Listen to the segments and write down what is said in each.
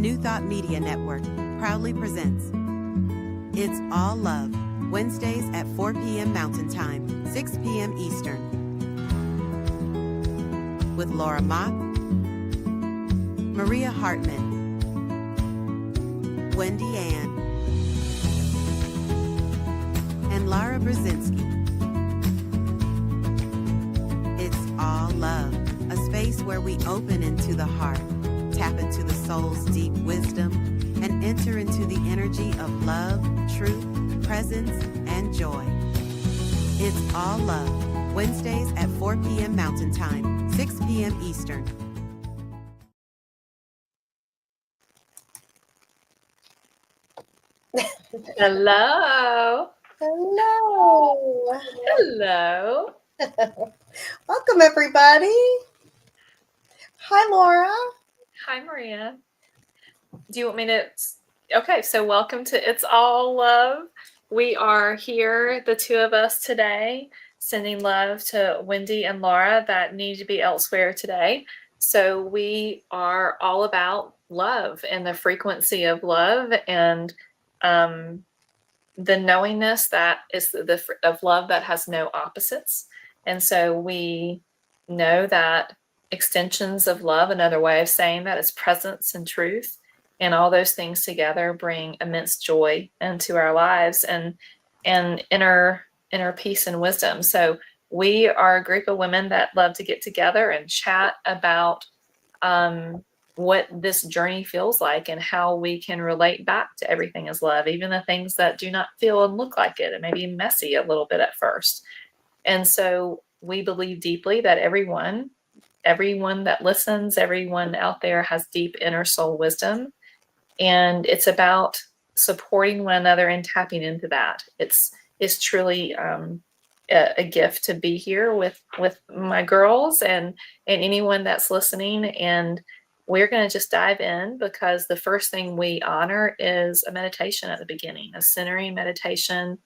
New Thought Media Network proudly presents It's All Love, Wednesdays at 4 p.m. Mountain Time, 6 p.m. Eastern, with Laura Mock, Maria Hartman, Wendy Ann, and Lara Brzezinski. It's All Love, a space where we open into the heart, tap into the soul's deep wisdom, and enter into the energy of love, truth, presence, and joy. It's All Love, Wednesdays at 4 p.m. Mountain Time, 6 p.m. Eastern. Hello. Hello. Hello. Welcome, everybody. Hi, Laura. Hi, Maria. Do you want me to? Okay, so welcome to It's All Love. We are here, the two of us today, sending love to Wendy and Laura that need to be elsewhere today. So we are all about love and the frequency of love and the knowingness that is of love that has no opposites. And so we know that extensions of love, another way of saying that, is presence and truth. And all those things together bring immense joy into our lives and inner peace and wisdom. So we are a group of women that love to get together and chat about what this journey feels like and how we can relate back to everything as love, even the things that do not feel and look like it. It may be messy a little bit at first. And so we believe deeply that everyone that listens, everyone out there has deep inner soul wisdom. And it's about supporting one another and tapping into that. It's truly a gift to be here with my girls and anyone that's listening. And we're going to just dive in because the first thing we honor is a meditation at the beginning, a centering meditation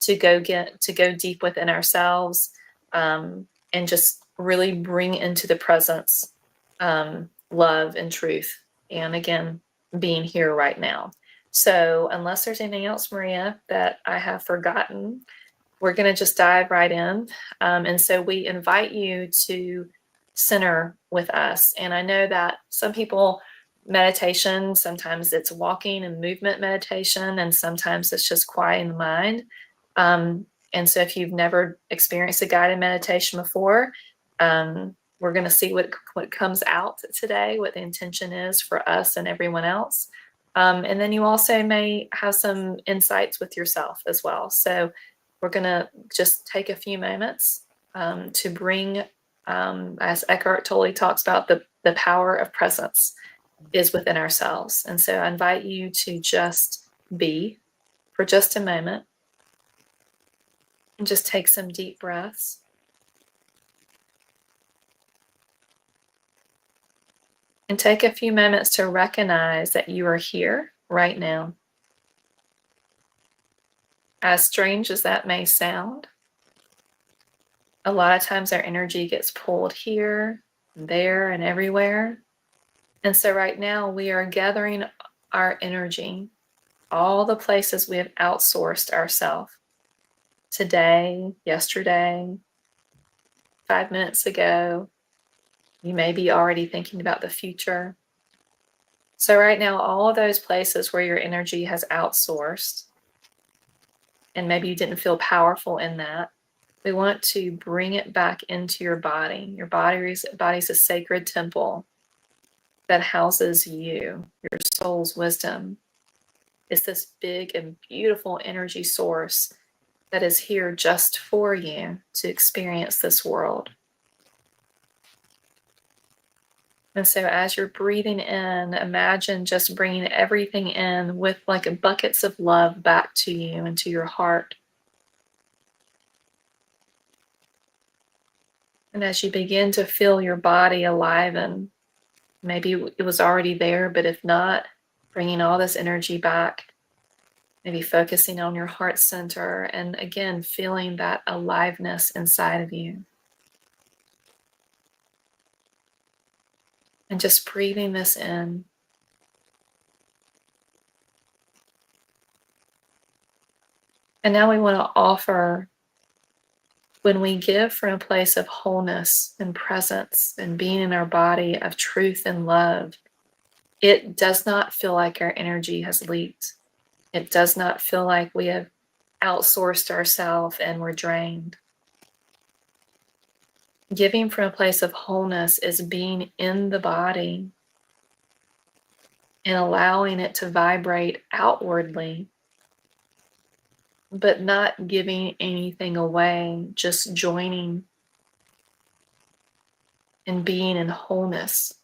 to go deep within ourselves and just really bring into the presence love and truth. And again, being here right now. So unless there's anything else, Maria, that I have forgotten, we're going to just dive right in. And so we invite you to center with us. And I know that some people meditation, sometimes it's walking and movement meditation, and sometimes it's just quieting the mind. And so if you've never experienced a guided meditation before, we're going to see what comes out today, what the intention is for us and everyone else. And then you also may have some insights with yourself as well. So we're going to just take a few moments to bring, as Eckhart Tolle talks about, the power of presence is within ourselves. And so I invite you to just be for just a moment and just take some deep breaths. And take a few moments to recognize that you are here right now. As strange as that may sound, a lot of times our energy gets pulled here, there, and everywhere. And so right now we are gathering our energy, all the places we have outsourced ourselves. Today, yesterday, 5 minutes ago. You may be already thinking about the future. So right now, all of those places where your energy has outsourced, and maybe you didn't feel powerful in that, we want to bring it back into your body. Your body's a sacred temple that houses you, your soul's wisdom. It's this big and beautiful energy source that is here just for you to experience this world. And so as you're breathing in, imagine just bringing everything in with like buckets of love back to you and to your heart. And as you begin to feel your body alive, and maybe it was already there, but if not, bringing all this energy back, maybe focusing on your heart center and again, feeling that aliveness inside of you. And just breathing this in And now we want to offer, when we give from a place of wholeness and presence and being in our body of truth and love, it does not feel like our energy has leaked. It does not feel like we have outsourced ourselves and we're drained. Giving from a place of wholeness is being in the body and allowing it to vibrate outwardly, but not giving anything away, just joining and being in wholeness.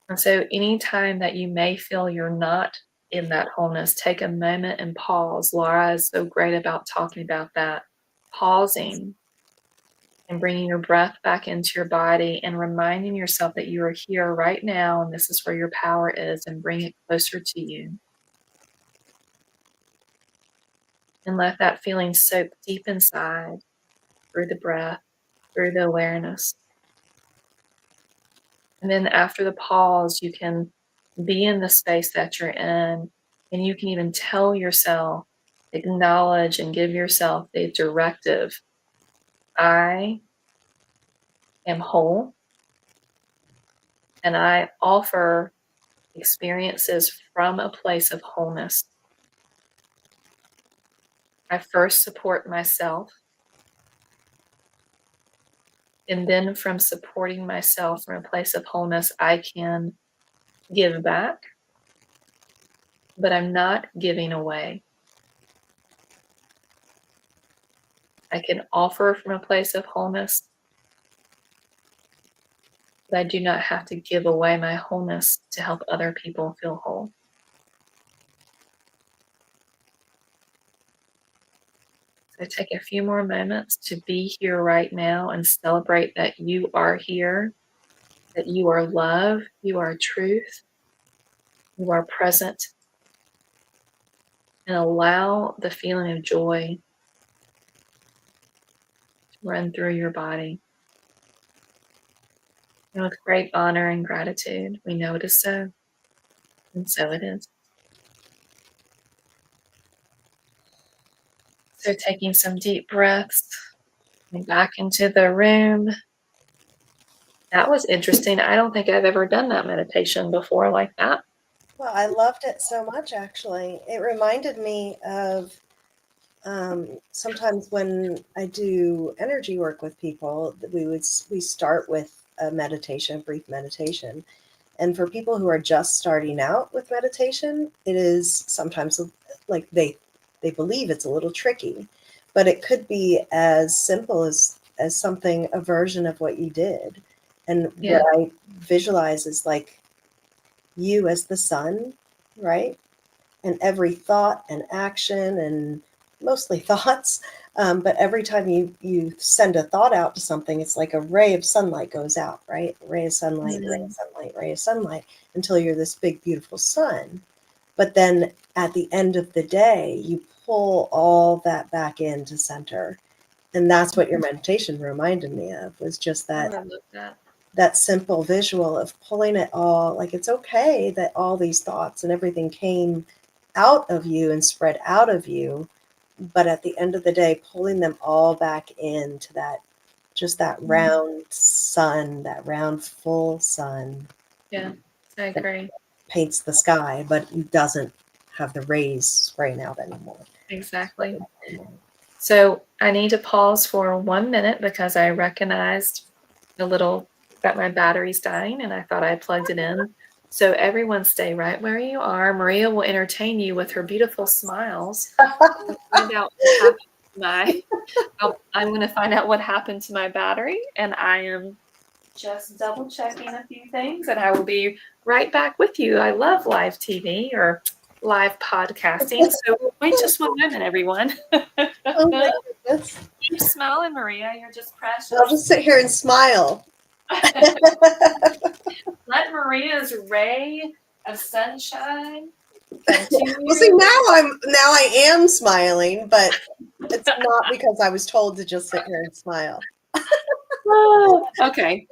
And so anytime that you may feel you're not in that wholeness, take a moment and pause. Laura is so great about talking about that. Pausing and bringing your breath back into your body and reminding yourself that you are here right now and this is where your power is, and bring it closer to you. And let that feeling soak deep inside through the breath, through the awareness. And then after the pause, you can be in the space that you're in, and you can even tell yourself, acknowledge and give yourself the directive: I am whole, and I offer experiences from a place of wholeness. I first support myself, and then from supporting myself from a place of wholeness, I can give back, but I'm not giving away. I can offer from a place of wholeness, but I do not have to give away my wholeness to help other people feel whole. So take a few more moments to be here right now and celebrate that you are here, that you are love, you are truth, you are present, and allow the feeling of joy to run through your body. And with great honor and gratitude, we know it is so, and so it is. So taking some deep breaths and back into the room. That was interesting. I don't think I've ever done that meditation before like that. Well, I loved it so much, actually. It reminded me of sometimes when I do energy work with people, we start with a meditation, a brief meditation. And for people who are just starting out with meditation, it is sometimes like they believe it's a little tricky, but it could be as simple as something, a version of what you did. And Yeah. what I visualize is like you as the sun, right? And every thought and action, and mostly thoughts, but every time you send a thought out to something, it's like a ray of sunlight goes out, right? Ray of sunlight, ray of sunlight, ray of sunlight, until you're this big, beautiful sun. But then at the end of the day, you pull all that back into center. And that's what your meditation reminded me of, was just I that love that simple visual of pulling it all. Like, it's okay that all these thoughts and everything came out of you and spread out of you, but at the end of the day, pulling them all back into that, just that round sun, that round full sun. Yeah, I agree. Paints the sky, but doesn't have the rays spraying out anymore. Exactly. So I need to pause for 1 minute because I recognized a little that my battery's dying and I thought I plugged it in. So everyone stay right where you are. Maria will entertain you with her beautiful smiles. Find out what happened to I'm going to find out what happened to my battery, and I am just double checking a few things, and I will be right back with you. I love live TV or live podcasting. So wait just 1 minute, everyone. Oh my goodness. Keep smiling, Maria. You're just precious. I'll just sit here and smile. Let Maria's ray of sunshine Well, see, now I am smiling, but it's not because I was told to just sit here and smile. Okay.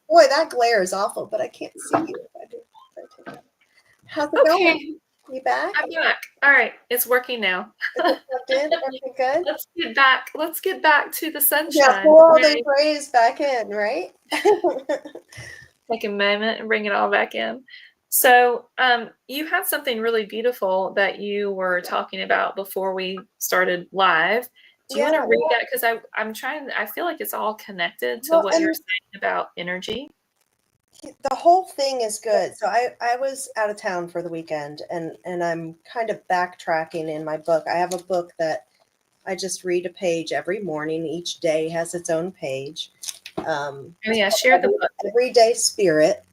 Boy, that glare is awful, but I can't see you if I do. How's it going? Okay. You back? I'm back. All right, it's working now. Is it plugged in? Everything good? Let's get back. Let's get back to the Yeah, sunshine. pull all Okay. those rays back in, right? Take a moment and bring it all back in. So, you had something really beautiful that you were talking about before we started live. Do you Yeah, want to read that? Because I'm trying. I feel like it's all connected to well, what you're and saying about energy. the whole thing is good. So I was out of town for the weekend, and I'm kind of backtracking in my book. I have a book that I just read a page every morning. Each day has its own page. Oh yeah, share the book. Everyday Spirit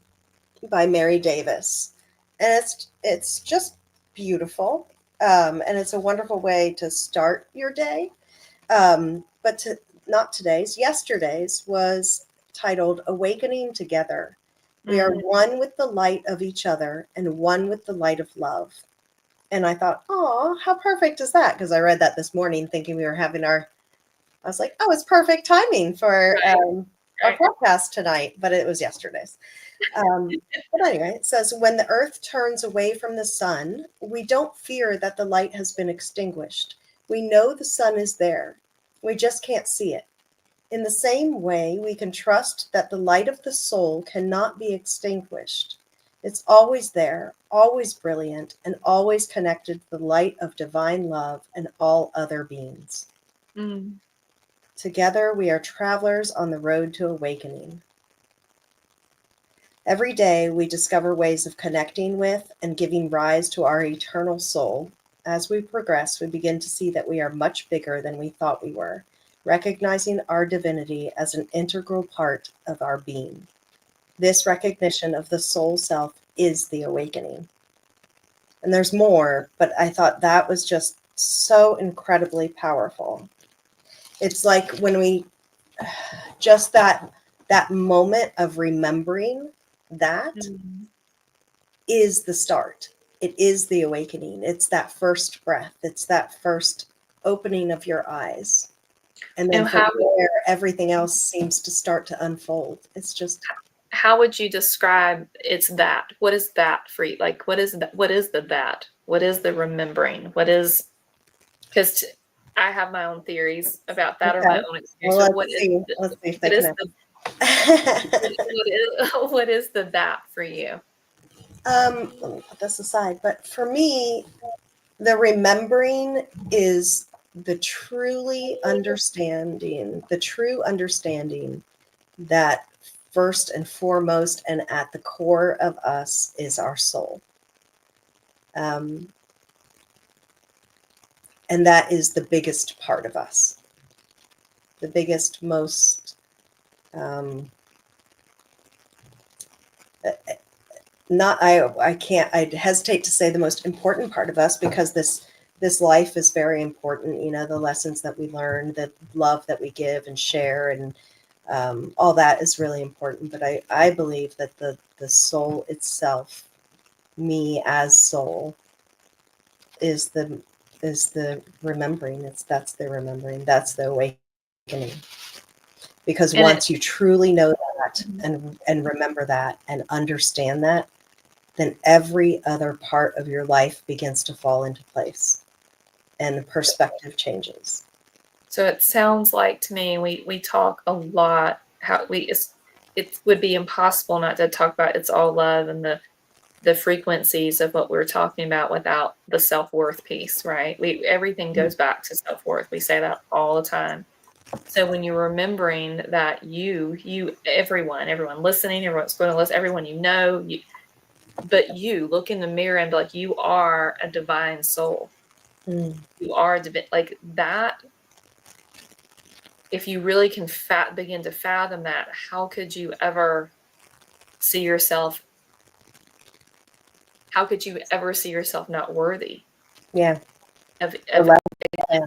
by Mary Davis, and it's just beautiful, and it's a wonderful way to start your day. But not today's, yesterday's was titled "Awakening Together." We are Mhm. one with the light of each other and one with the light of love. And I thought, oh, how perfect is that? Because I read that this morning thinking we were having I was like, oh, it's perfect timing for Right, our right. podcast tonight, but it was yesterday's. But anyway, it says, when the earth turns away from the sun, we don't fear that the light has been extinguished. We know the sun is there. We just can't see it. In the same way, we can trust that the light of the soul cannot be extinguished. It's always there, always brilliant, and always connected to the light of divine love and all other beings. Mm. Together, we are travelers on the road to awakening. Every day, we discover ways of connecting with and giving rise to our eternal soul. As we progress, we begin to see that we are much bigger than we thought we were, recognizing our divinity as an integral part of our being. This recognition of the soul self is the awakening. And there's more, but I thought that was just so incredibly powerful. It's like when we just that moment of remembering that Mm. is the start. It is the awakening. It's that first breath. It's that first opening of your eyes. And then And from there, everything else seems to start to unfold. It's just, how would you describe it's that? What is that for you? Like, what is that? What is the that? What is the remembering? What is, because I have my own theories about that or my okay. own Well, experience. But what is Let's see if they what can is happen. the what is the that for you? Let me put this aside. But for me, the remembering is the true understanding that first and foremost and at the core of us is our soul. And that is the biggest part of us. The biggest, most, I'd hesitate to say the most important part of us, because this life is very important. You know, the lessons that we learn, the love that we give and share, and all that is really important. But I believe that the soul itself, me as soul, is the remembering. That's the remembering. That's the awakening. Because And it, once you truly know that and remember that and understand that, then every other part of your life begins to fall into place and the perspective changes. so it sounds like to me we talk a lot how it would be impossible not to talk about it's all love and the frequencies of what we're talking about without the self-worth piece, right? Everything goes back to self-worth. We say that all the time. So when you're remembering that everyone listening, everyone's going to listen, everyone but you look in the mirror and be like, you are a divine soul. Mm. You are like that. If you really can begin to fathom that, how could you ever see yourself? How could you ever see yourself not worthy Yeah. of Yeah.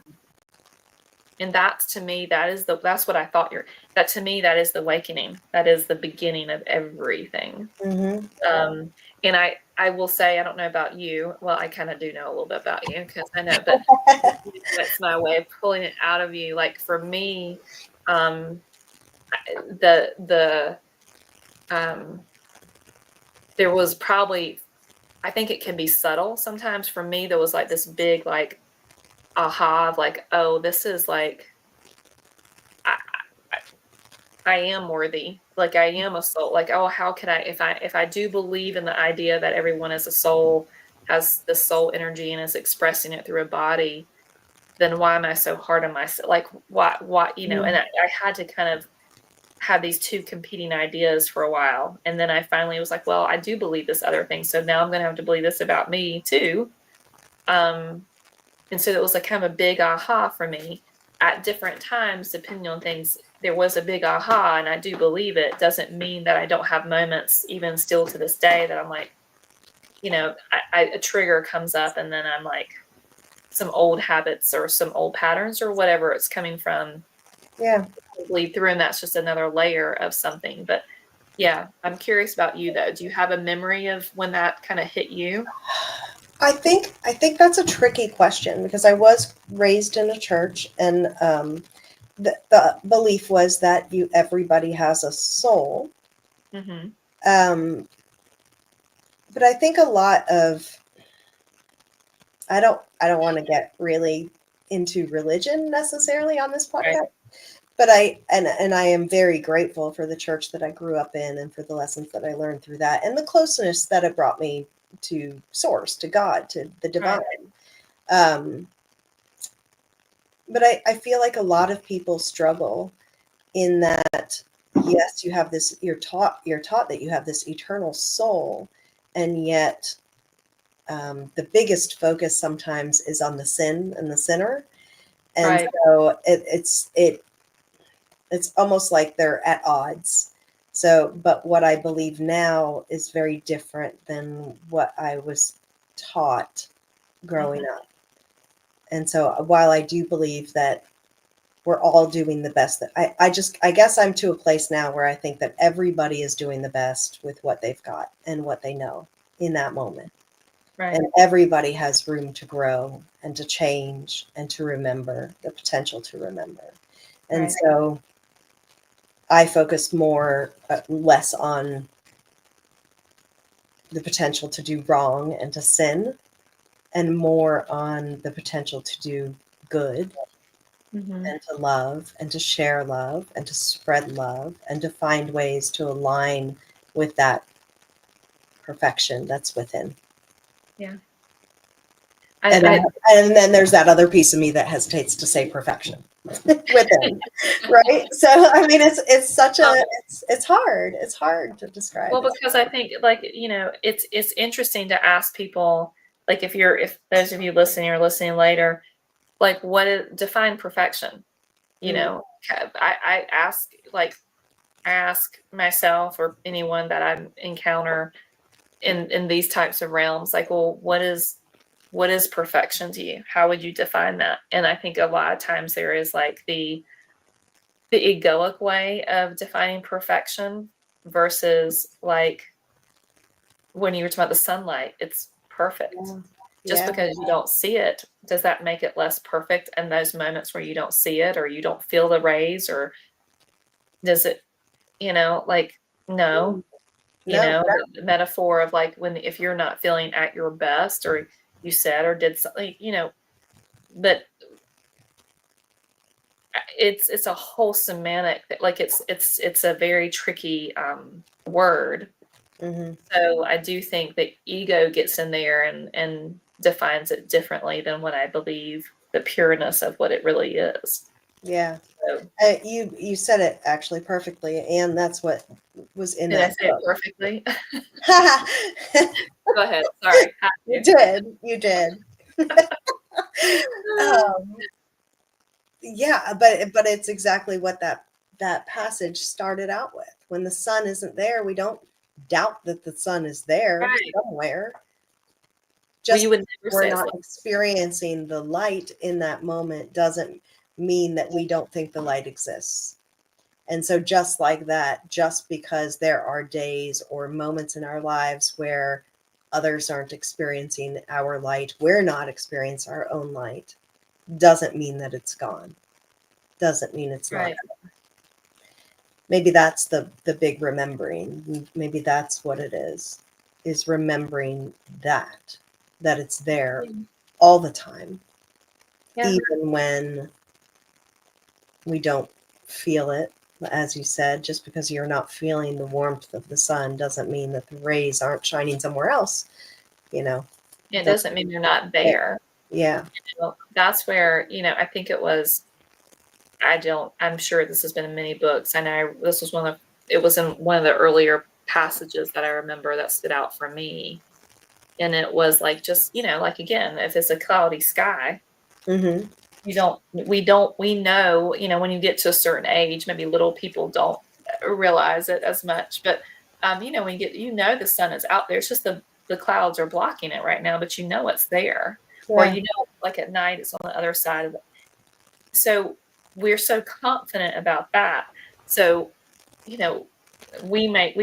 and that's to me that's what I thought that to me that is the awakening, that is the beginning of everything. Mm-hmm. And I will say, I don't know about you, well, I kind of do know a little bit about you because I know, but that's my way of pulling it out of you. Like for me, the there was probably I think it can be subtle sometimes. For me, there was like this big like aha of like, oh, this is like I, I am worthy. Like I am a soul. Like, oh, how can I if I do believe in the idea that everyone is a soul, has this soul energy and is expressing it through a body, then why am I so hard on myself? Like why, you know, and I had to kind of have these two competing ideas for a while. And then I finally was like, well, I do believe this other thing. So now I'm going to have to believe this about me too. And so it was like kind of a big aha for me at different times, depending on things. There was a big aha, and I do believe it. Doesn't mean that I don't have moments, even still to this day, that I'm like, you know, a trigger comes up, and then I'm like, some old habits or some old patterns or whatever it's coming from. Yeah. Bleed through, and that's just another layer of something. But yeah, I'm curious about you though. Do you have a memory of when that kind of hit you? I think that's a tricky question because I was raised in a church, and the belief was that everybody has a soul. Mm-hmm. But I think a lot of I don't want to get really into religion necessarily on this podcast. Right. But I am very grateful for the church that I grew up in and for the lessons that I learned through that and the closeness that it brought me to source, to God, to the divine. Right. But I feel like a lot of people struggle in that, yes, you have this, you're taught that you have this eternal soul, and yet the biggest focus sometimes is on the sin and the sinner. And Right. so it's almost like they're at odds. So, but what I believe now is very different than what I was taught growing up. And so while I do believe that we're all doing the best, that I guess I'm to a place now where I think that everybody is doing the best with what they've got and what they know in that moment. Right. And everybody has room to grow and to change and to remember, the potential to remember. And Right. so I focus less on the potential to do wrong and to sin, and more on the potential to do good Mm-hmm. and to love and to share love and to spread love and to find ways to align with that perfection that's within. Yeah. And then there's that other piece of me that hesitates to say perfection within, right? So I mean, it's such a it's hard to describe. Well, because I think, like, you know, it's interesting to ask people, like, if those of you listening are listening later, like, define perfection? You know, I ask myself or anyone that I encounter in these types of realms, like, well, what is perfection to you? How would you define that? And I think a lot of times there is like the egoic way of defining perfection versus like when you were talking about the sunlight, it's perfect. Just because you don't see it, does that make it less perfect in those moments where you don't see it or you don't feel the rays, or does it, you know, like, no, you know, the metaphor of like if you're not feeling at your best, or you said or did something, you know, but it's a whole semantic, like it's a very tricky word. So I do think that ego gets in there and defines it differently than what I believe the pureness of what it really is. Yeah. So, You said it actually perfectly, and that's what was in did I that say it book. perfectly? Go ahead. Sorry. You did. Yeah, but it's exactly what that passage started out with. When the sun isn't there, we don't doubt that the sun is there Right. somewhere. Well, Just you would never because we're say not experiencing the light in that moment doesn't mean that we don't think the light exists. And so just like that, just because there are days or moments in our lives where others aren't experiencing our light, we're not experiencing our own light, doesn't mean that it's gone. Doesn't mean it's not. right. Maybe that's the big remembering. Maybe that's what it is. is remembering that it's there all the time, Yeah. even when we don't feel it. As you said, just because you're not feeling the warmth of the sun doesn't mean that the rays aren't shining somewhere else. You know, It that's doesn't mean you're not there. yeah. Well, that's where, I think it was, I'm sure this has been in many books. I know this was it was in one of the earlier passages that I remember that stood out for me. And it was like, just, like, again, if it's a cloudy sky, Mm-hmm. we know, when you get to a certain age, maybe little people don't realize it as much, but, when the sun is out there, it's just the clouds are blocking it right now, but it's there. Or, Yeah. like at night, it's on the other side of it. So we're so confident about that. So, we make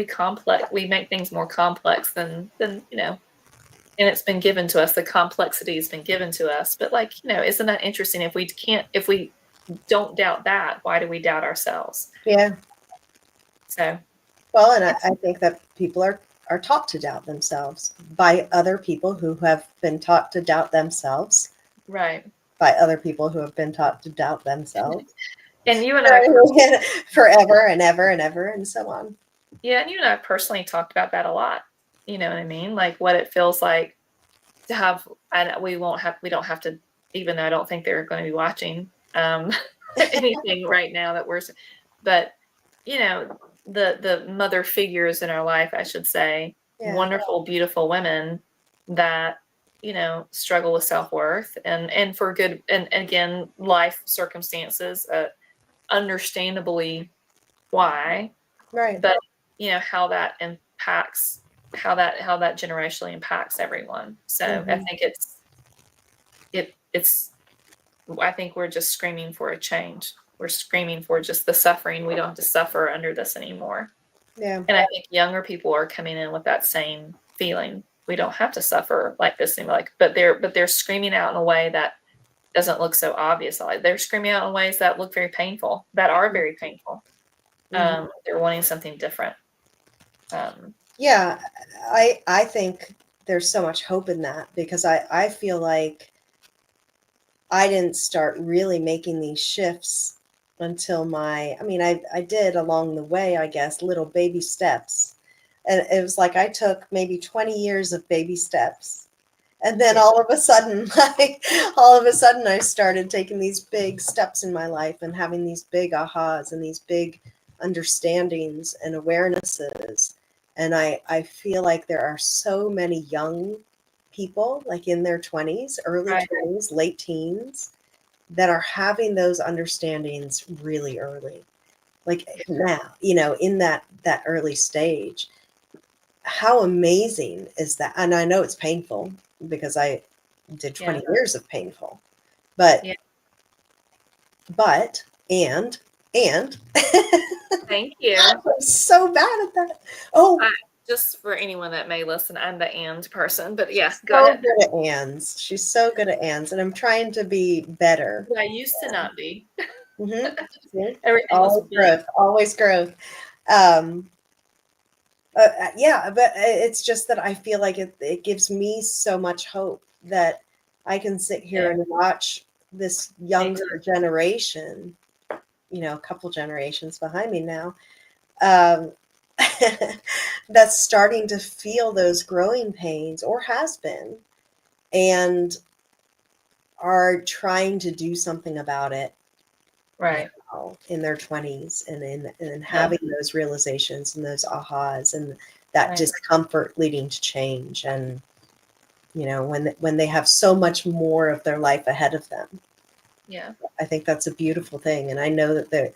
things more complex than, and it's been given to us. The complexity has been given to us. But isn't that interesting? If we don't doubt that, why do we doubt ourselves? Yeah. So, Well, and I think that people are taught to doubt themselves by other people who have been taught to doubt themselves, right. by other people who have been taught to doubt themselves. And you and I, Forever and ever and ever and so on. yeah, and you and I personally talked about that a lot. You know what I mean? Like what it feels like to have, and we don't have to, even though I don't think they're going to be watching anything right now but the mother figures in our life, I should say, Yeah. wonderful, beautiful women that, struggle with self-worth and for good, and again, life circumstances, understandably why, Right. but how that impacts, how that generationally impacts everyone. So I think it's I think we're just screaming for a change. We're screaming for just the suffering. We don't have to suffer under this anymore. Yeah. And I think younger people are coming in with that same feeling. We don't have to suffer like this anymore. But they're screaming out in a way that doesn't look so obvious. They're screaming out in ways that look very painful, that are very painful. They're wanting something different. Yeah, I think there's so much hope in that, because I feel like I didn't start really making these shifts until I did along the way, I guess, little baby steps. And it was like I took maybe 20 years of baby steps. And then Yeah. all of a sudden, I started taking these big steps in my life and having these big ahas and these big understandings and awarenesses. And I feel like there are so many young people, like in their 20s, early Right. 20s, late teens, that are having those understandings really early. Like now, in that early stage. How amazing is that? And I know it's painful because I did 20 years of painful, but Yeah. but and Thank you. I'm so bad at that. Oh, Just for anyone that may listen, I'm the and person, but yeah, go so ahead. good at ands. She's so good at ands, and I'm trying to be better. I used to not be. Mm-hmm. Everything Always was growth. Always growth. Yeah, but it's just that I feel like it gives me so much hope that I can sit here and watch this younger generation, a couple generations behind me now, um, that's starting to feel those growing pains, or has been, and are trying to do something about it right now in their 20s, and having those realizations and those ahas and that discomfort leading to change. And when they have so much more of their life ahead of them. Yeah. I think that's a beautiful thing. And I know that there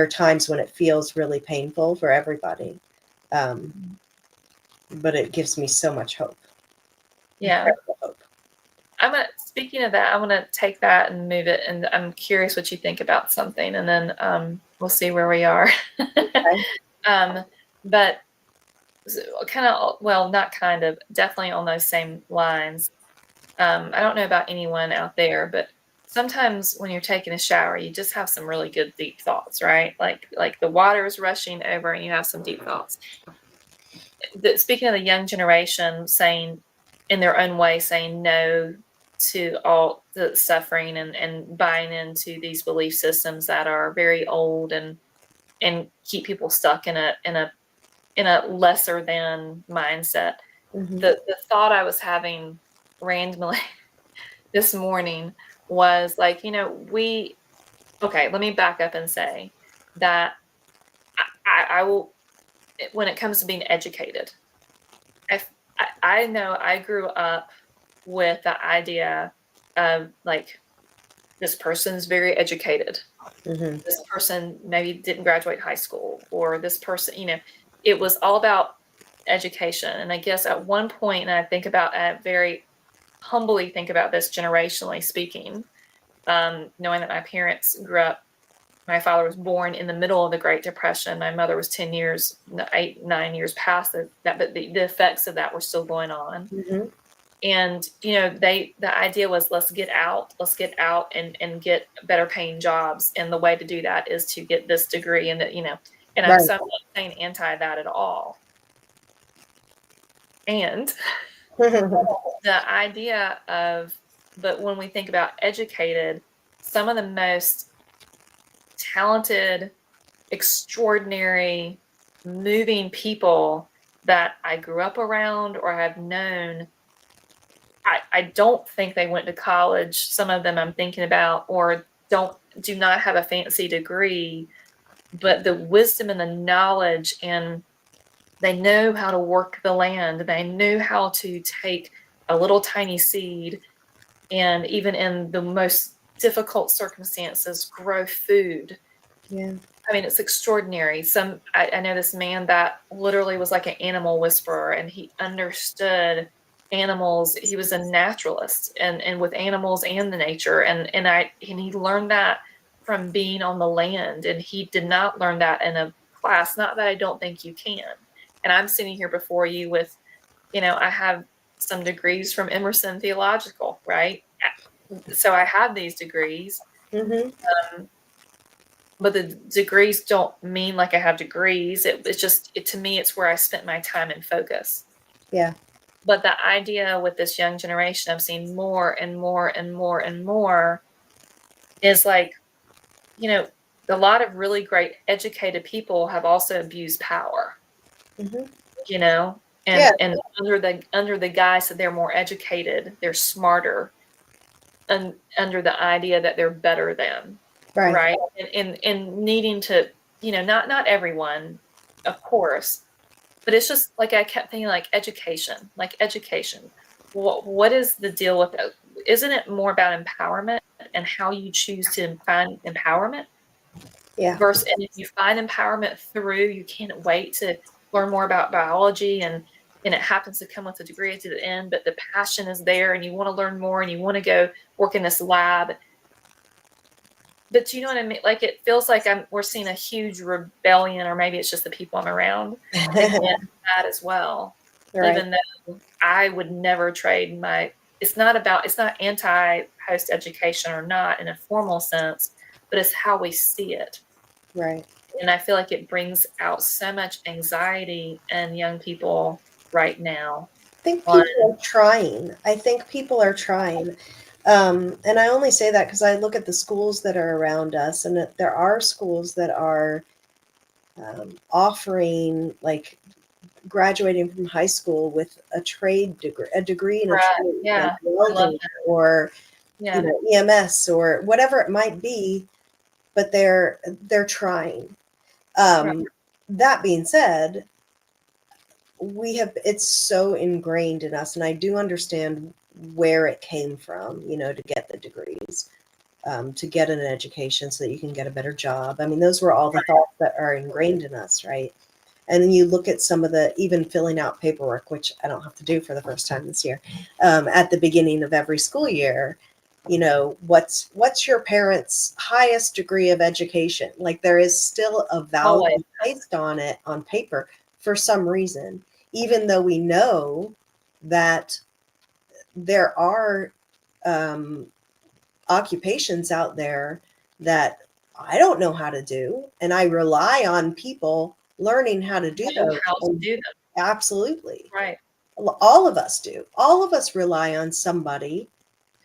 are times when it feels really painful for everybody. But it gives me so much hope. Yeah. Incredible hope. Speaking of that, I want to take that and move it. And I'm curious what you think about something, and then we'll see where we are. Okay. But kind of, well, not kind of, definitely on those same lines. I don't know about anyone out there, but sometimes when you're taking a shower, you just have some really good deep thoughts, right? Like the water is rushing over and you have some deep thoughts. speaking of the young generation saying in their own way, saying no to all the suffering and buying into these belief systems that are very old and keep people stuck in a lesser than mindset. Mm-hmm. The thought I was having randomly this morning was like, okay, let me back up and say that I will, when it comes to being educated, I, I know I grew up with the idea of like, this person's very educated. Mm-hmm. This person maybe didn't graduate high school, or this person, it was all about education. And I guess at one point, and I think about, very humbly think about this generationally speaking, knowing that my parents grew up, my father was born in the middle of the Great Depression. My mother was 10 years, 9 years past that, but the effects of that were still going on. Mm-hmm. And, the idea was, let's get out and get better paying jobs. And the way to do that is to get this degree. And and I'm Right. not saying anti that at all. And the idea of, but when we think about educated, some of the most talented, extraordinary, moving people that I grew up around or have known, I don't think they went to college. Some of them I'm thinking about, or do not have a fancy degree, but the wisdom and the knowledge, and they know how to work the land. They knew how to take a little tiny seed and, even in the most difficult circumstances, grow food. Yeah. I mean, it's extraordinary. I know this man that literally was like an animal whisperer, and he understood animals. He was a naturalist and with animals and the nature. And he learned that from being on the land. And he did not learn that in a class. Not that I don't think you can. And I'm sitting here before you with, I have some degrees from Emerson Theological, right? So I have these degrees. Mm-hmm. But the degrees don't mean like I have degrees. It's just, to me, it's where I spent my time and focus. Yeah. But the idea with this young generation, I'm seeing more and more and more and more, is like, a lot of really great educated people have also abused power, Mm-hmm. and Yeah. and under the guise that they're more educated, they're smarter, and under the idea that they're better than. Right. Right. And needing to, not everyone, of course, but it's just like, I kept thinking like education. What is the deal with it? Isn't it more about empowerment and how you choose to find empowerment? Yeah. Versus, and if you find empowerment through, you can't wait to learn more about biology, and it happens to come with a degree at the end, but the passion is there and you want to learn more and you want to go work in this lab. But you know what I mean? Like, it feels like we're seeing a huge rebellion, or maybe it's just the people I'm around, against that as well. Right. Even though I would never trade it's not anti post education or not in a formal sense, but it's how we see it. Right. And I feel like it brings out so much anxiety in young people right now. I think people are trying. And I only say that because I look at the schools that are around us, and there are schools that are offering, like, graduating from high school with a degree in a Right. trade, Yeah. like welding or Yeah. EMS or whatever it might be, but they're trying. Right. That being said, it's so ingrained in us, and I do understand where it came from, to get the degrees, to get an education so that you can get a better job. I mean, those were all the thoughts that are ingrained in us, right? And then you look at some of the, even filling out paperwork, which I don't have to do for the first time this year, at the beginning of every school year, what's your parents' highest degree of education? Like, there is still a value placed on it on paper for some reason, even though we know that there are occupations out there that I don't know how to do, and I rely on people learning how to do those Absolutely. Right. All of us do. All of us rely on somebody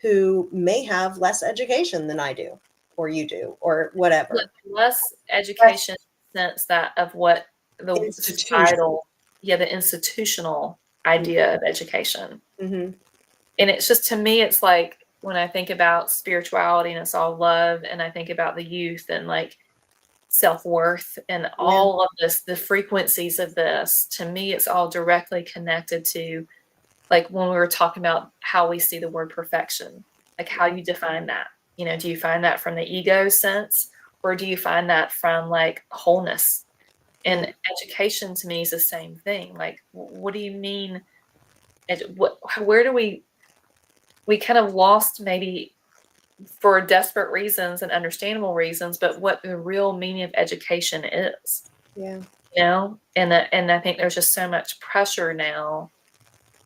who may have less education than I do, or you do, or whatever. Less Less education sense that of what the institution. societal, yeah, the institutional idea of education. Mm-hmm. And it's just, to me, it's like when I think about spirituality and it's all love, and I think about the youth and like self-worth and Yeah. all of this, the frequencies of this, to me, it's all directly connected to, like when we were talking about how we see the word perfection, like how you define that. Do you find that from the ego sense, or do you find that from like wholeness? Yeah. And education to me is the same thing. Like, what do you mean? Where do we kind of lost, maybe for desperate reasons and understandable reasons, but what the real meaning of education is, Yeah. and I think there's just so much pressure now,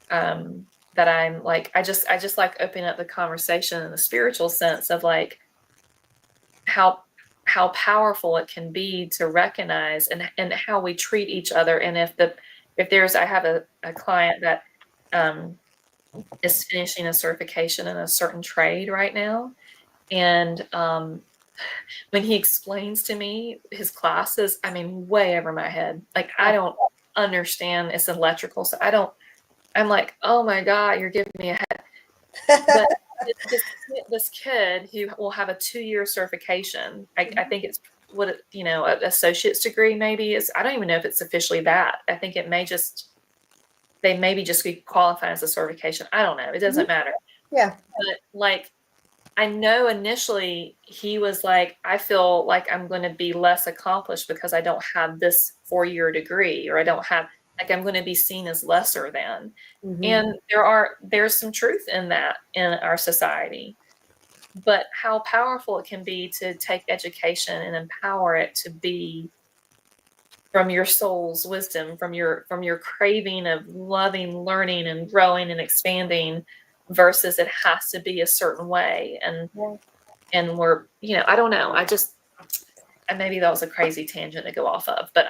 that I'm like, I just like opening up the conversation in the spiritual sense of like how powerful it can be to recognize and how we treat each other. And I have a client that is finishing a certification in a certain trade right now. And when he explains to me his classes, I mean, way over my head. Like, I don't understand. It's electrical. So I'm like, oh my God, you're giving me a head. But this kid who will have a 2-year certification, I think it's an associate's degree maybe is, I don't even know if it's officially that. I think they maybe just be qualifying as a certification. I don't know. It doesn't matter. Yeah. But like, I know initially he was like, I feel like I'm going to be less accomplished because I don't have this 4-year degree, or I don't have, like, I'm going to be seen as lesser than. Mm-hmm. And there's some truth in that in our society. But how powerful it can be to take education and empower it to be from your soul's wisdom, from your craving of loving, learning, and growing and expanding, versus it has to be a certain way. And we're, I don't know. And maybe that was a crazy tangent to go off of, but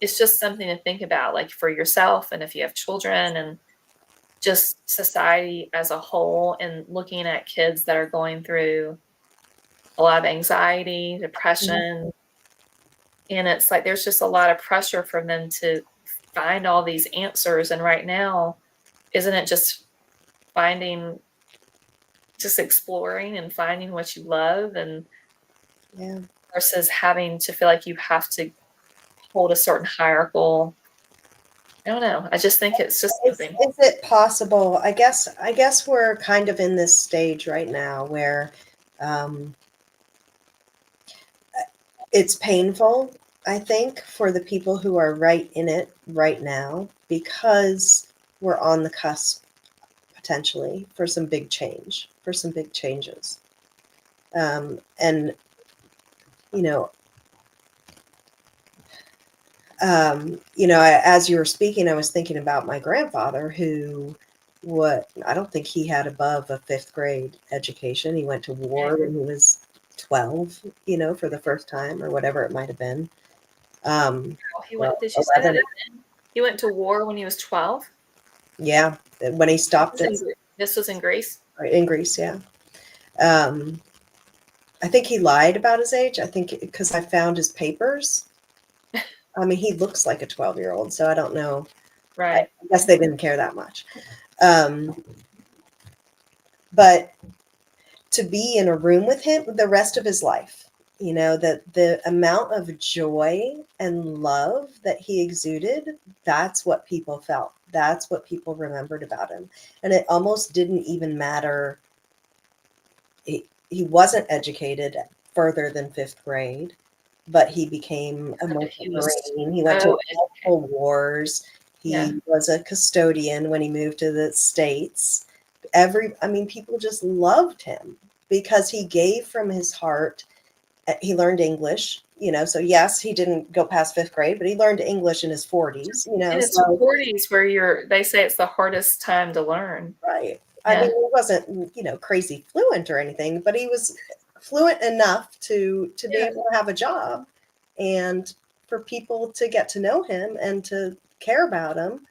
it's just something to think about, like for yourself, and if you have children, and just society as a whole, and looking at kids that are going through a lot of anxiety, depression. And it's like there's just a lot of pressure for them to find all these answers. And right now, isn't it just exploring and finding what you love, and Yeah. versus having to feel like you have to hold a certain hierarchical. I don't know. I just think it's just something. Is it possible? I guess we're kind of in this stage right now where it's painful, I think, for the people who are right in it right now, because we're on the cusp potentially for some big change, for some big changes. And, as you were speaking, I was thinking about my grandfather who, I don't think he had above a 5th grade education. He went to war when he was 12, for the first time, or whatever it might have been. Did you say that again? He went to war when he was 12? Yeah, when he stopped it. This was in Greece? In Greece, yeah. I think he lied about his age. I think because I found his papers. I mean, he looks like a 12-year-old, so I don't know. Right. I guess they didn't care that much. But to be in a room with him the rest of his life, the amount of joy and love that he exuded, that's what people felt. That's what people remembered about him. And it almost didn't even matter. He wasn't educated further than 5th grade, but he became a Marine. He went to multiple wars. He was a custodian when he moved to the States. People just loved him because he gave from his heart. He learned English, so yes, he didn't go past 5th grade, but he learned English in his 40s, In his 40s, where they say it's the hardest time to learn. Right. I mean, he wasn't, crazy fluent or anything, but he was fluent enough to be able to have a job, and for people to get to know him and to care about them,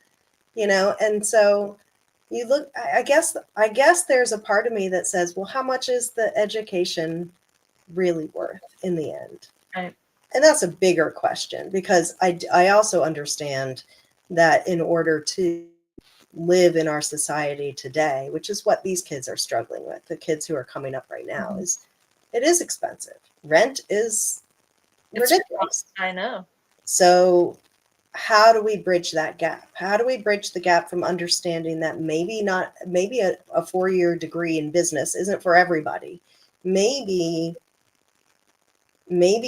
and so you look, I guess there's a part of me that says, well, how much is the education really worth in the end? Right. And that's a bigger question, because I also understand that in order to live in our society today, which is what these kids are struggling with, the kids who are coming up right now, Mhm. is it is expensive. Rent is It's ridiculous. I know. So how do we bridge that gap? How do we bridge the gap from understanding that maybe a 4-year degree in business isn't for everybody? Maybe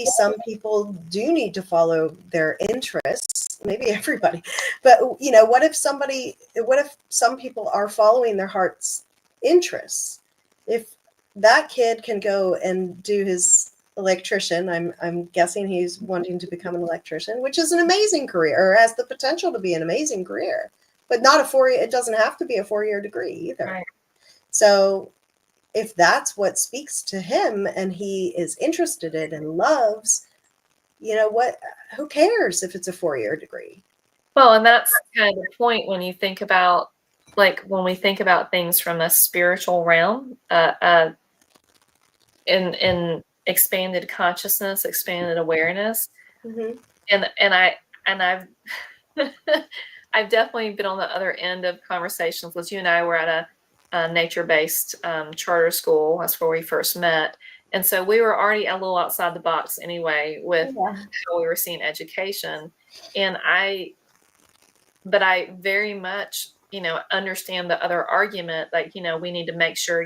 some people do need to follow their interests, maybe everybody. But what if some people are following their heart's interests? If that kid can go and do his electrician, I'm guessing he's wanting to become an electrician, which is an amazing career, or has the potential to be an amazing career, but not a 4-year, it doesn't have to be a 4-year degree either. Right. So if that's what speaks to him and he is interested in and loves, who cares if it's a 4-year degree? Well, and that's kind of the point when you think about, like, when we think about things from a spiritual realm, in expanded consciousness, expanded awareness, Mm-hmm. and I've I've definitely been on the other end of conversations with you. And I were at a nature-based charter school. That's where we first met, and so we were already a little outside the box anyway with Yeah. how we were seeing education. But I very much, understand the other argument, like, we need to make sure,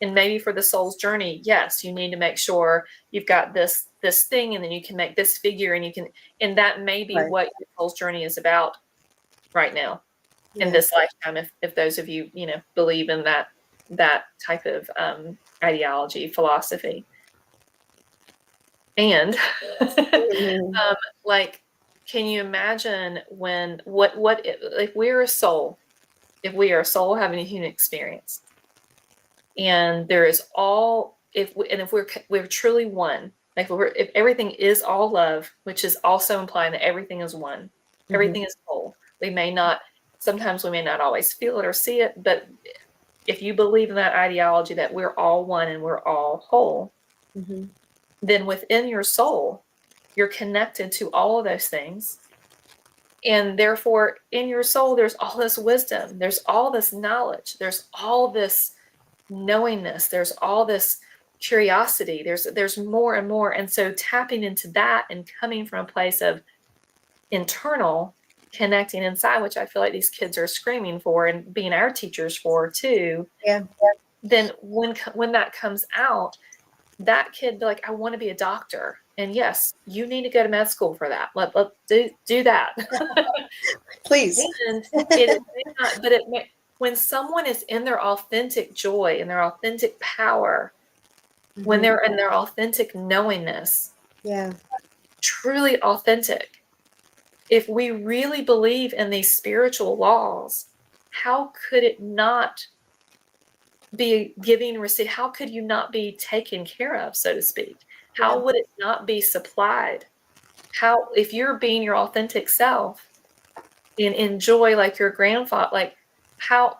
and maybe for the soul's journey, yes, you need to make sure you've got this thing, and then you can make this figure, and that may be Right. what your soul's journey is about right now in Yeah. this lifetime, if those of you, believe in that type of ideology, philosophy. And Mhm. like, can you imagine when what if we're a soul, if we are a soul having a human experience, and there is all, if we're truly one, like if everything is all love, which is also implying that everything is one, everything is whole. Sometimes we may not always feel it or see it, but if you believe in that ideology that we're all one and we're all whole, Mm-hmm. then within your soul, you're connected to all of those things. And therefore, in your soul, there's all this wisdom, there's all this knowledge, there's all this knowingness, there's all this curiosity, there's more and more. And so tapping into that and coming from a place of internal connecting inside, which I feel like these kids are screaming for and being our teachers for too. Yeah. Then when that comes out, that kid be like, I want to be a doctor. And yes, you need to go to med school for that. Let do that. Please. And it may not, but when someone is in their authentic joy, in their authentic power, when Mhm. they're in their authentic knowingness, Yeah. truly authentic, if we really believe in these spiritual laws, how could it not be giving and receive? How could you not be taken care of, so to speak? How Yeah. would it not be supplied? How, if you're being your authentic self and enjoy like your grandfather, like how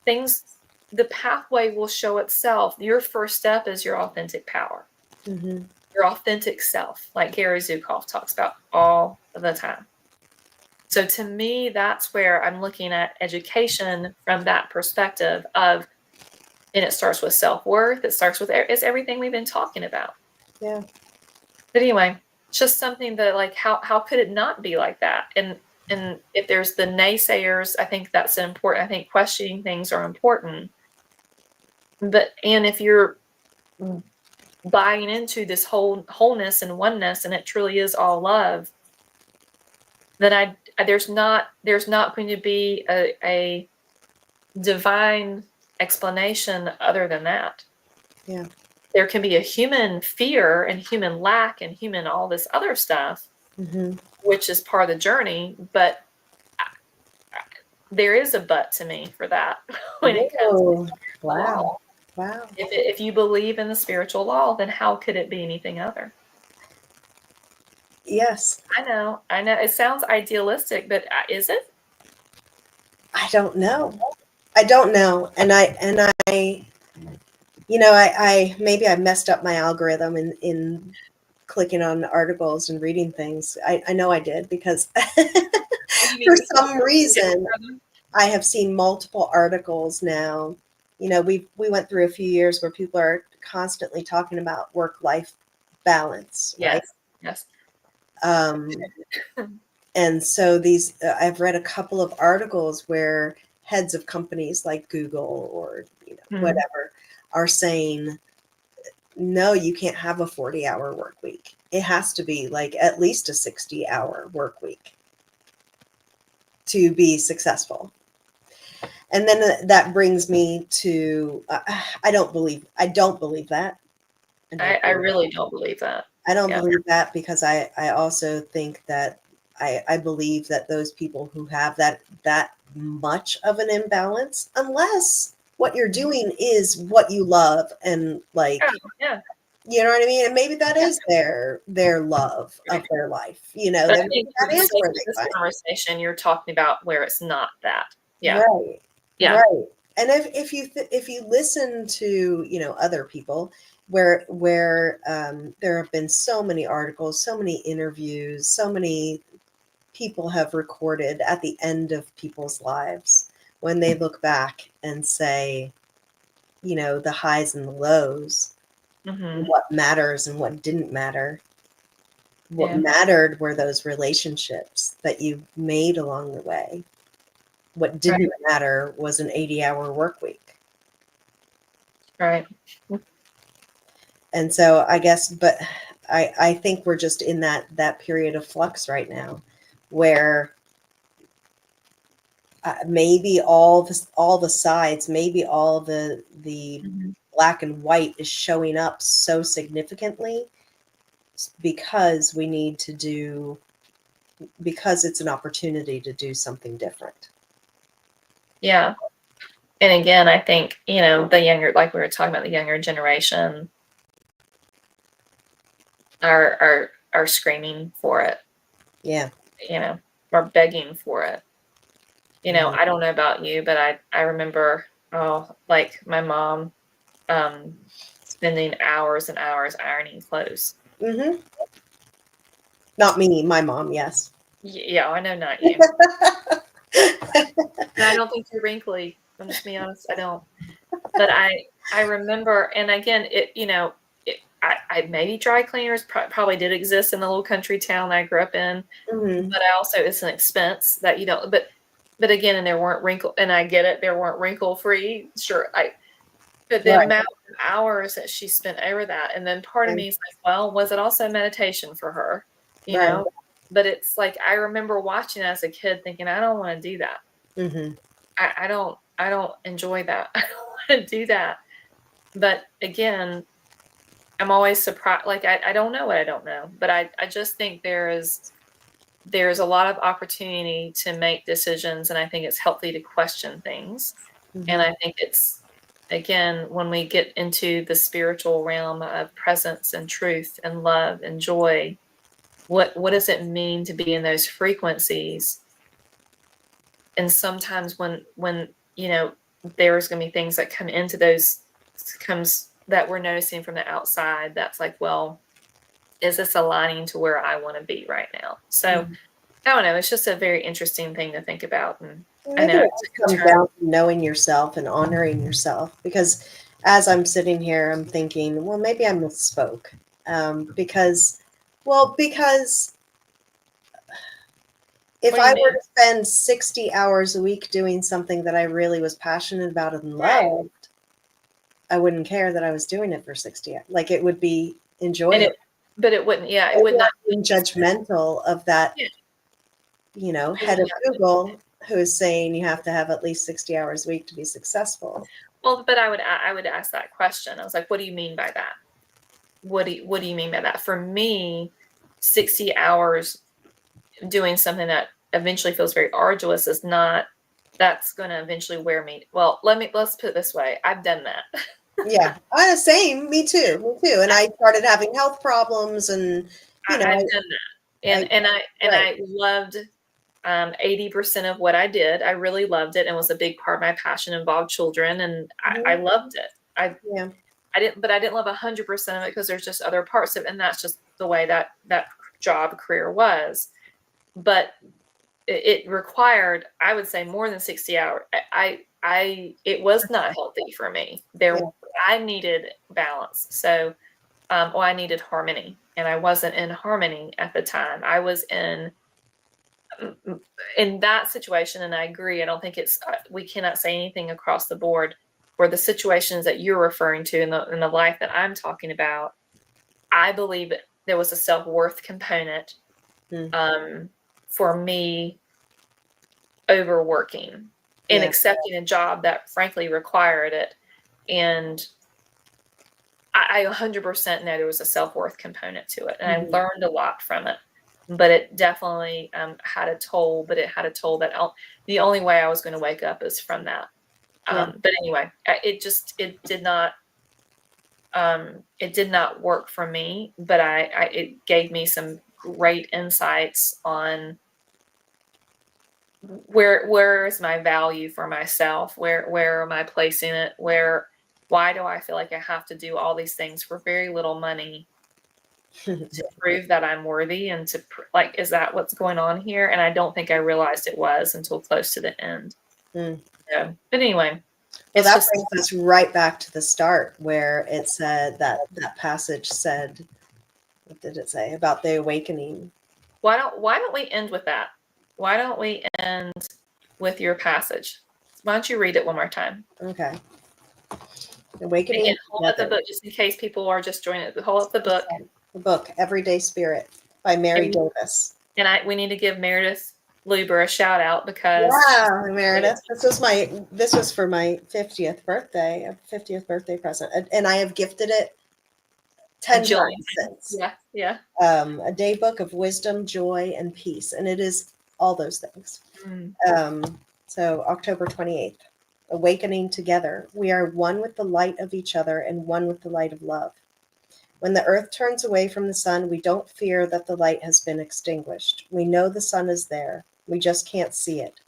things, the pathway will show itself. Your first step is your authentic power, Mm-hmm. your authentic self, like Gary Zukav talks about all the time. So to me, that's where I'm looking at education from that perspective of, and it starts with self-worth. It starts with, it's everything we've been talking about. Yeah. But anyway, just something that, like, how could it not be like that? And if there's the naysayers, I think that's important. I think questioning things are important. And if you're buying into this wholeness and oneness, and it truly is all love, then there's not going to be a divine explanation other than that. Yeah. There can be a human fear and human lack and human all this other stuff, Mm-hmm. which is part of the journey, but there is a but to me for that when it comes to Whoa. the law. Wow. If you believe in the spiritual law, then how could it be anything other? Yes. I know. It sounds idealistic, but is it? I don't know. I don't know. And I you know, I maybe I messed up my algorithm in clicking on articles and reading things. I know I did because What do you for mean? some The reason algorithm? I have seen multiple articles now. You know, we went through a few years where people are constantly talking about work-life balance, right? Yes. Yes. Um, and so these, I've read a couple of articles where heads of companies like Google or Hmm. whatever are saying, no, you can't have a 40-hour work week. It has to be like at least a 60-hour work week to be successful. And then that brings me to I don't believe that. I don't I believe really that. don't believe that. I don't Yeah. believe that because I also think that I believe that those people who have that much of an imbalance, unless what you're doing is what you love and Yeah. like, Yeah. you know what I mean? And maybe that Yeah. is their love of Right. their life. You know, But that I maybe think for that the is sake where of they this find. conversation, you're talking about where it's not that. Yeah. Right. Yeah. Right. And if you listen to, other people where there have been so many articles, so many interviews, so many people have recorded at the end of people's lives when they look back and say, the highs and the lows, Hmm. what matters and what didn't matter. What Yeah. mattered were those relationships that you made along the way. What Right. didn't matter was an 80-hour work week. Right. And so I guess, but I think we're just in that period of flux right now where maybe all the sides, maybe all the Hmm. black and white is showing up so significantly because we need to do, because it's an opportunity to do something different. Yeah. And again, I think, the younger, like we were talking about, the younger generation are screaming for it, Yeah. are begging for it. Mhm. I don't know about you, but I remember, oh, like my mom spending hours and hours ironing clothes. Mhm. Not me, my mom, yes. Yeah, I know, not you. And I don't think you're wrinkly. I'm just being honest. I don't. But I remember, and again, I maybe dry cleaners probably did exist in the little country town I grew up in, Mhm. but I also it's an expense that you don't. But again, and there weren't wrinkle, and I get it, there weren't wrinkle free. Sure, but the Right. amount of hours that she spent over that, and then part of Right. me is like, well, was it also meditation for her? You Right. know. But it's like I remember watching it as a kid, thinking, I don't want to do that. Mhm. I don't enjoy that. I don't want to do that. But again, I'm always surprised. Like I don't know what I don't know, but I just think there's a lot of opportunity to make decisions, and I think it's healthy to question things. And Mhm. I think it's again when we get into the spiritual realm of presence and truth and love and joy, what does it mean to be in those frequencies? And sometimes when there's going to be things that come into those comes that we're noticing from the outside that's like, well, is this aligning to where I want to be right now? So Mhm. I don't know, it's just a very interesting thing to think about. And I Maybe know it it's just a comes turn. down to knowing yourself and honoring yourself. Because as I'm sitting here, I'm thinking, well, maybe I misspoke. Because, well, because if What do you I were mean? to spend 60 hours a week doing something that I really was passionate about and Right. loved, I wouldn't care that I was doing it for 60 hours. Like it would be And enjoyable. but it wouldn't, yeah, it Maybe would not I'm being judgmental of that, yeah, it head would of not. Google who is saying you have to have at least 60 hours a week to be successful. Well, but I would ask that question. I was like, what do you mean by that? What do you mean by that? For me, 60 hours doing something that eventually feels very arduous is not that's going to eventually wear me. Well, let's put it this way. I've done that. Yeah, same. Me too. Me too. And I started having health problems, and I've done that. I loved 80% of what I did. I really loved it and was a big part of my passion involved children, and I loved it. Yeah. I didn't love 100% of it because there's just other parts of it, and that's just the way that job career was. But it required, I would say, more than 60 hours. It was not healthy for me. I needed balance. So, I needed harmony, and I wasn't in harmony at the time. I was in that situation, and I agree. I don't think we cannot say anything across the board for the situations that you're referring to in the life that I'm talking about. I believe there was a self-worth component for me overworking and accepting a job that frankly required it. And I 100% know there was a self-worth component to it. And I learned a lot from it. But it definitely had a toll. But it had a toll that the only way I was going to wake up is from that. But anyway, it did not work for me. But it gave me some great insights on where is my value for myself? Where am I placing it? Why do I feel like I have to do all these things for very little money to prove that I'm worthy and to is that what's going on here? And I don't think I realized it was until close to the end. So, but anyway. Well, that brings us right back to the start where it said that passage said, what did it say about the awakening? Why don't we end with that? Why don't we end with your passage? Why don't you read it one more time? Okay. Awakening. Again, hold up the book just in case people are just joining it. Hold up the book. The book, Everyday Spirit by Mary Davis. And we need to give Meredith Luber a shout out because Meredith. This was for my 50th birthday, a 50th birthday present. And I have gifted it 10 times since. Yeah. A day book of wisdom, joy, and peace. And it is all those things. So October 28th, awakening together. We are one with the light of each other and one with the light of love. When the earth turns away from the sun, we don't fear that the light has been extinguished. We know the sun is there. We just can't see it.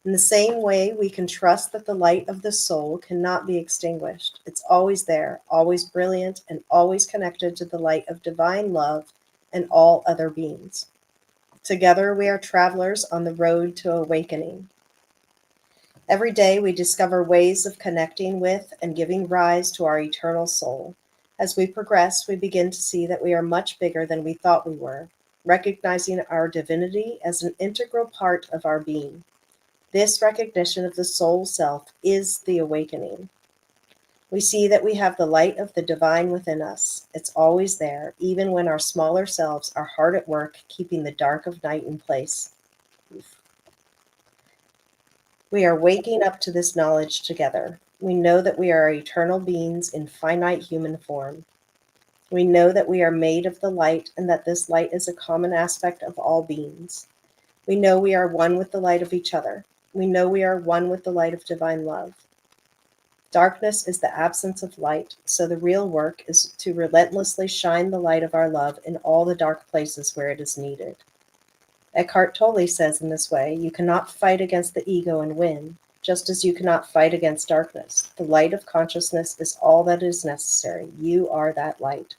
In the same way, we can trust that the light of the soul cannot be extinguished. It's always there, always brilliant, and always connected to the light of divine love and all other beings. Together, we are travelers on the road to awakening. Every day, we discover ways of connecting with and giving rise to our eternal soul. As we progress, we begin to see that we are much bigger than we thought we were, recognizing our divinity as an integral part of our being. This recognition of the soul self is the awakening. We see that we have the light of the divine within us. It's always there, even when our smaller selves are hard at work keeping the dark of night in place. We are waking up to this knowledge together. We know that we are eternal beings in finite human form. We know that we are made of the light and that this light is a common aspect of all beings. We know we are one with the light of each other. We know we are one with the light of divine love. Darkness is the absence of light, so the real work is to relentlessly shine the light of our love in all the dark places where it is needed. Eckhart Tolle says in this way, you cannot fight against the ego and win, just as you cannot fight against darkness. The light of consciousness is all that is necessary. You are that light.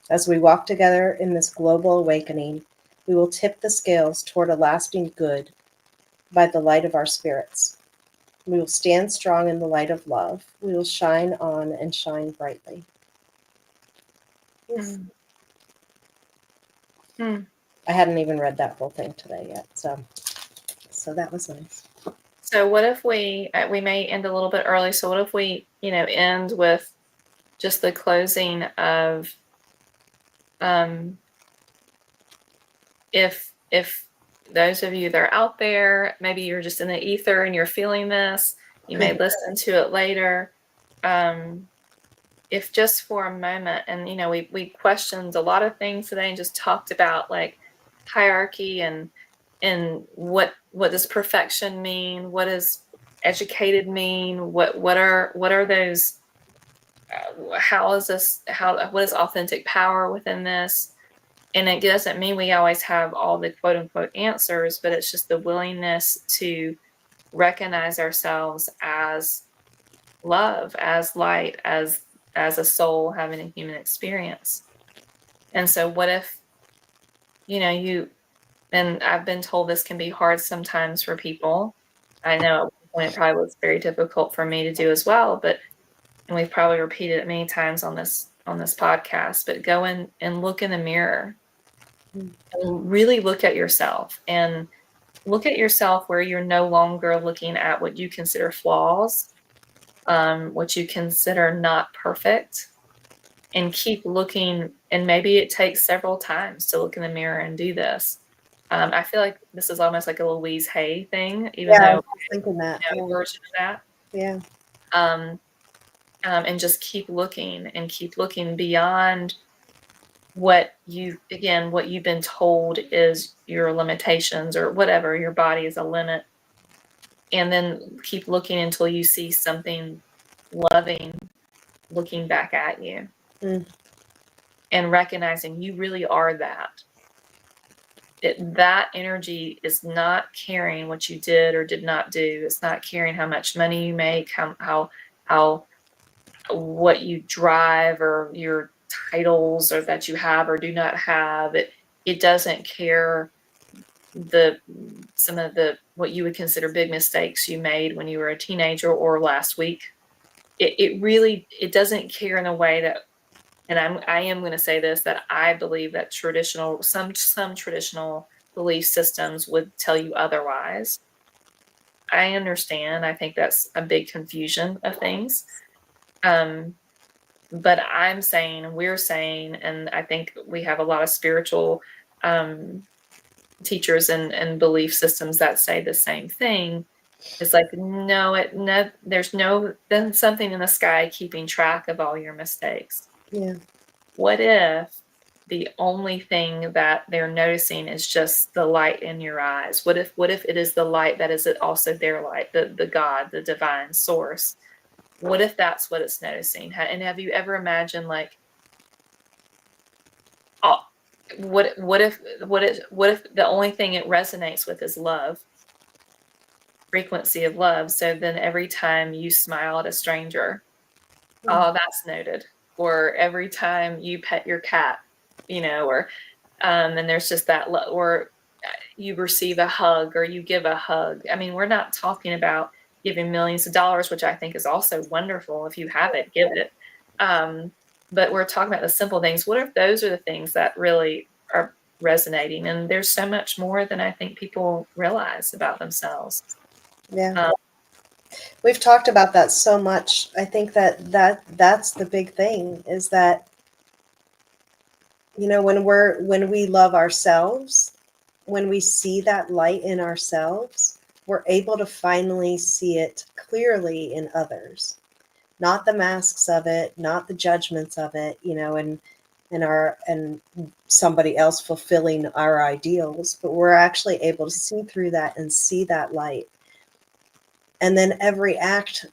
As we walk together in this global awakening, we will tip the scales toward a lasting good by the light of our spirits. We will stand strong in the light of love. We will shine on and shine brightly. I hadn't even read that whole thing today yet, so that was nice. So what if we may end a little bit early, so what if we, end with just the closing of if those of you that are out there, maybe you're just in the ether and you're feeling this, you may listen to it later. If just for a moment, and we questioned a lot of things today and just talked about like hierarchy and what does perfection mean? What does educated mean? What are those? What is authentic power within this? And it doesn't mean we always have all the quote unquote answers, but it's just the willingness to recognize ourselves as love, as light, as a soul having a human experience. And so what if, and I've been told this can be hard sometimes for people. I know at one point it probably was very difficult for me to do as well, and we've probably repeated it many times on this podcast, but go in and look in the mirror and really look at yourself, and look at yourself where you're no longer looking at what you consider flaws, what you consider not perfect, and keep looking. And maybe it takes several times to look in the mirror and do this. I feel like this is almost like a Louise Hay thing, even Yeah, I though was thinking that. no version of that. Yeah. And just keep looking and keep looking beyond what you've been told is your limitations or whatever. Your body is a limit. And then keep looking until you see something loving looking back at you. Mm. And recognizing you really are that. That energy is not caring what you did or did not do. It's not caring how much money you make, how what you drive, or your titles or that you have or do not have. It doesn't care some of the what you would consider big mistakes you made when you were a teenager or last week. It doesn't care in a way that, and I am going to say this, that I believe that some traditional belief systems would tell you otherwise. I understand. I think that's a big confusion of things. But I'm saying, we're saying, and I think we have a lot of spiritual teachers and belief systems that say the same thing. It's like, there's then something in the sky keeping track of all your mistakes. Yeah. What if the only thing that they're noticing is just the light in your eyes? What if it is the light that is also their light, the God, the divine source? What if that's what it's noticing? And have you ever imagined, like, what if the only thing it resonates with is love, frequency of love? So then every time you smile at a stranger, oh, that's noted. Or every time you pet your cat, or and there's just that, or you receive a hug or you give a hug. I mean, we're not talking about giving millions of dollars, which I think is also wonderful. If you have it, give it. But we're talking about the simple things. What if those are the things that really are resonating? And there's so much more than I think people realize about themselves. Yeah. We've talked about that so much. I think that's the big thing, is that, when we love ourselves, when we see that light in ourselves, we're able to finally see it clearly in others. Not the masks of it, not the judgments of it, and somebody else fulfilling our ideals, but we're actually able to see through that and see that light. And then every act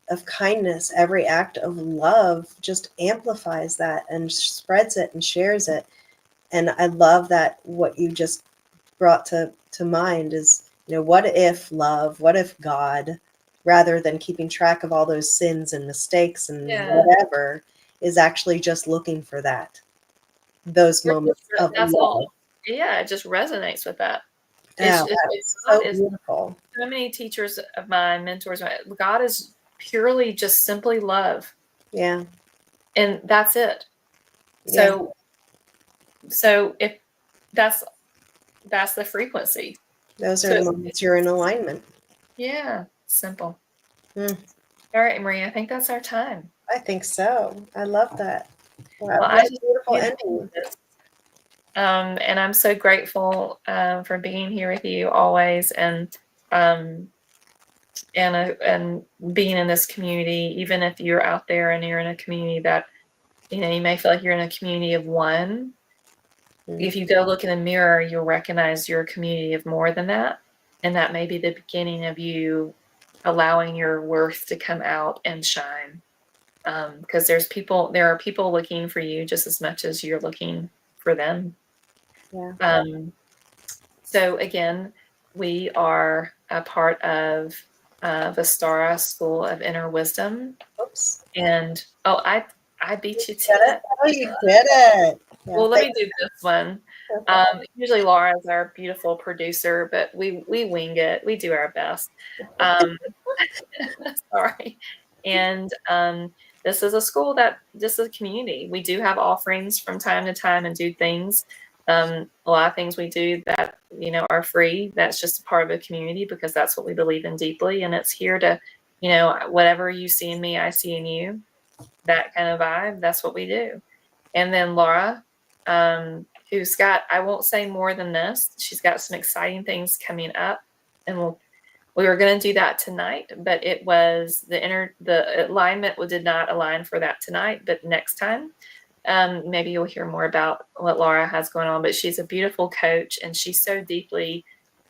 of kindness, every act of love just amplifies that and spreads it and shares it. And I love that what you just brought to mind is, what if love, what if God, rather than keeping track of all those sins and mistakes and whatever, is actually just looking for those moments of That's love. all. Yeah, it just resonates with that. Yeah, It's so beautiful. So many teachers of mine, mentors, God is purely just simply love. Yeah. And that's it. So if that's the frequency. Those are the moments you're in alignment. Yeah, simple. Mm. All right, Maria, I think that's our time. I think so. I love that. Wow, Well, what a beautiful ending. And I'm so grateful for being here with you always, and being in this community. Even if you're out there and you're in a community that, you may feel like you're in a community of one. Mm-hmm. If you go look in the mirror, you'll recognize you're a community of more than that. And that may be the beginning of you allowing your worth to come out and shine. Because there are people looking for you just as much as you're looking for them. Yeah. So again, we are a part of Vistara School of Inner Wisdom. Oops. And I beat you to Did it. it? Oh, you did it. Yeah, Well, let me do this one. you. Usually Laura is our beautiful producer, but we wing it. We do our best. Um, sorry. And this is a school this is a community. We do have offerings from time to time and do things. A lot of things we do that, are free. That's just a part of a community because that's what we believe in deeply. And it's here to, whatever you see in me, I see in you. That kind of vibe. That's what we do. And then Laura, who's got, I won't say more than this. She's got some exciting things coming up, and we were going to do that tonight, but it was the alignment did not align for that tonight. But next time, maybe you'll hear more about what Laura has going on. But she's a beautiful coach, and she so deeply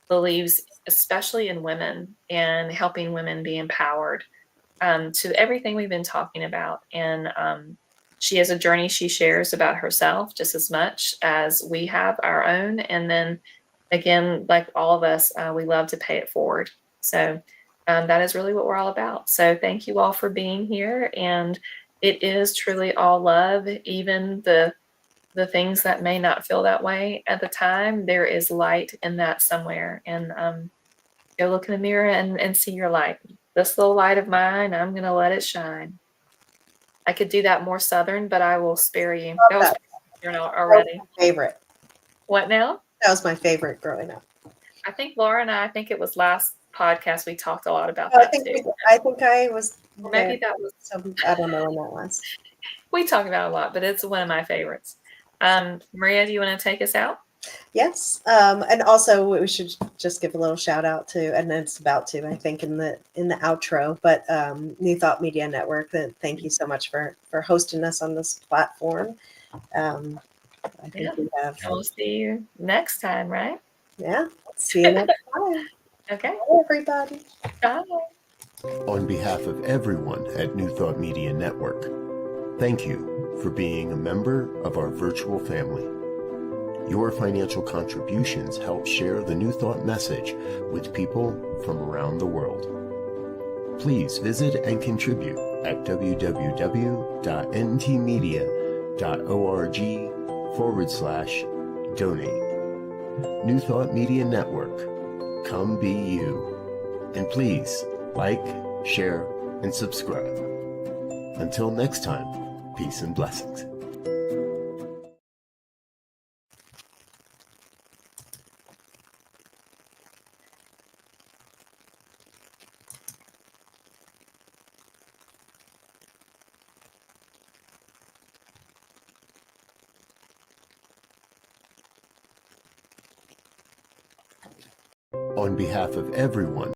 believes, especially in women and helping women be empowered, to everything we've been talking about. And she has a journey she shares about herself just as much as we have our own. And then again, like all of us, we love to pay it forward. So that is really what we're all about. So thank you all for being here. And it is truly all love, even the things that may not feel that way at the time. There is light in that somewhere. And go look in the mirror and see your light. This little light of mine, I'm going to let it shine. I could do that more Southern, but I will spare you. That was already. That was my favorite. What now? That was my favorite growing up. I think Laura and I think it was last podcast, we talked a lot about I that think too. I think I was Or maybe there. that was, I don't know when that was. we talk about it a lot, but it's one of my favorites. Maria, do you want to take us out? Yes, and also we should just give a little shout out to, and it's about to, I think, in the outro, but New Thought Media Network. Thank you so much for hosting us on this platform. I think we have. We'll see you next time, right? Yeah. See you next time. Okay. Bye, everybody. Bye. On behalf of everyone at New Thought Media Network, thank you for being a member of our virtual family. Your financial contributions help share the New Thought message with people from around the world. Please visit and contribute at www.ntmedia.org/donate. New Thought Media Network, come be you. And please like, share, and subscribe. Until next time, peace and blessings. On behalf of everyone